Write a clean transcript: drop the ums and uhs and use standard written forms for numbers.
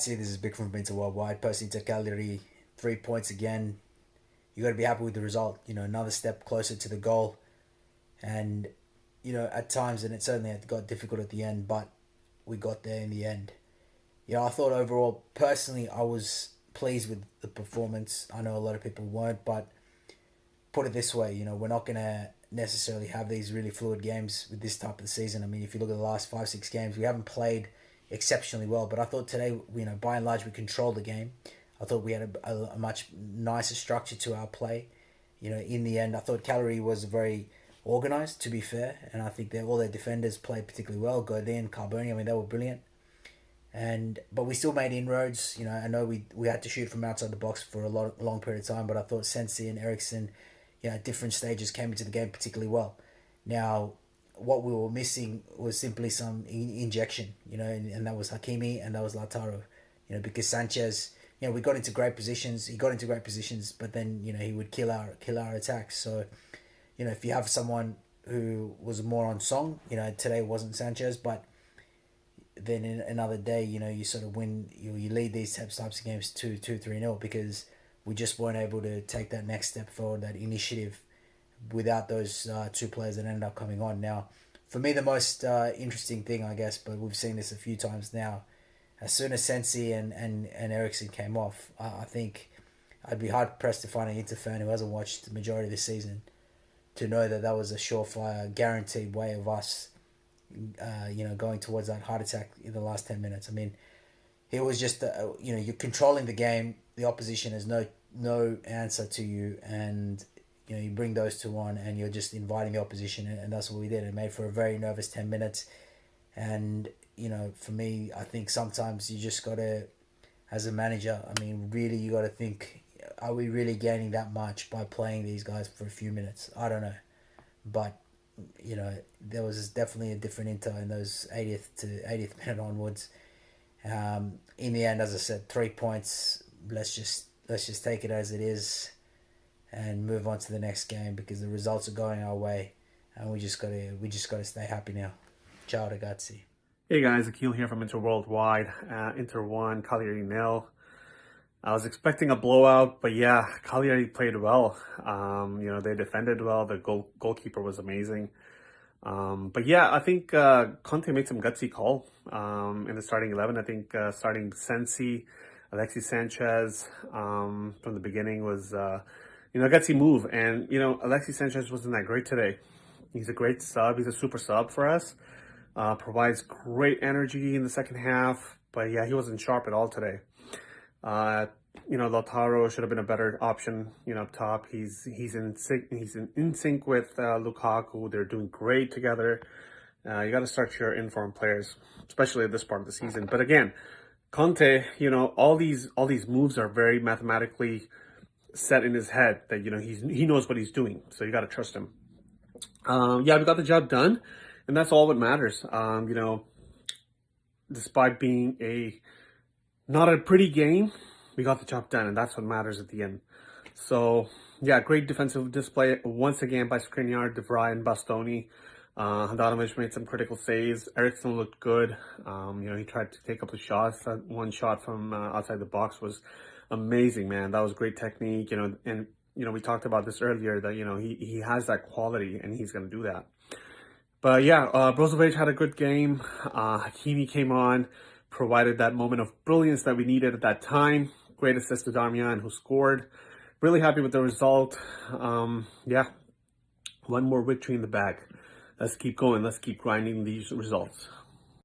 ragazzi, this is big from Inter Worldwide. Posting to Cagliari, 3 points again. You got to be happy with the result. Another step closer to the goal, and at times, and it certainly got difficult at the end, but we got there in the end. I thought overall, personally, I was pleased with the performance. I know a lot of people weren't, but put it this way, we're not gonna necessarily have these really fluid games with this type of season. I mean, if you look at the last 5, 6 games, we haven't played exceptionally well, but I thought today, by and large, we controlled the game. I thought we had a much nicer structure to our play. In the end, I thought Cagliari was very organised, to be fair, and I think all their defenders played particularly well. Godin, Carboni, I mean, they were brilliant. But we still made inroads. I know we had to shoot from outside the box for a long period of time, but I thought Sensi and Eriksson, at different stages came into the game particularly well. Now, what we were missing was simply some injection, and that was Hakimi and that was Lautaro, because Sanchez, we got into great positions. He got into great positions, but then he would kill our attacks. So, if you have someone who was more on song, today wasn't Sanchez, but then in another day, you sort of win. You lead these types of games 2-3-0 because we just weren't able to take that next step forward, that initiative, without those two players that ended up coming on. Now, for me, the most interesting thing, I guess, but we've seen this a few times now, as soon as Sensi and Eriksson came off, I think I'd be hard-pressed to find an Inter fan who hasn't watched the majority of the season to know that was a surefire, guaranteed way of us, going towards that heart attack in the last 10 minutes. I mean, it was just, you're controlling the game. The opposition has no answer to you, and you bring those two on, and you're just inviting the opposition, and that's what we did. It made for a very nervous 10 minutes, and for me, I think sometimes you just gotta, as a manager, I mean, really, you gotta think: are we really gaining that much by playing these guys for a few minutes? I don't know, but there was definitely a different Inter in those 80th minute onwards. In the end, as I said, 3 points. Let's just take it as it is, and move on to the next game because the results are going our way, and we just gotta stay happy now. Ciao ragazzi. Hey guys, Akil here from Inter Worldwide. Inter 1, Cagliari 0. I was expecting a blowout, but yeah, Cagliari played well. They defended well. The goalkeeper was amazing. But yeah, I think Conte made some gutsy call in the starting 11. I think starting Sensi, Alexis Sanchez from the beginning was a gutsy move. And Alexis Sanchez wasn't that great today. He's a great sub. He's a super sub for us. Provides great energy in the second half. But yeah, he wasn't sharp at all today. Lautaro should have been a better option, up top. He's in sync with Lukaku. They're doing great together. You got to start your informed players, especially at this part of the season. But again, Conte, all these moves are very mathematically set in his head that he knows what he's doing. So you got to trust him. We got the job done, and that's all that matters. Despite being not a pretty game, we got the job done, and that's what matters at the end. So, yeah, great defensive display once again by Skriniar, De Vrij, and Bastoni. Handanovic made some critical saves. Eriksson looked good. He tried to take up the shots. That one shot from outside the box was amazing, man. That was great technique, and we talked about this earlier that, he has that quality, and he's going to do that. But yeah, Brozovic had a good game. Hakimi came on, provided that moment of brilliance that we needed at that time. Great assist to Darmian, who scored. Really happy with the result. One more victory in the bag. Let's keep going. Let's keep grinding these results.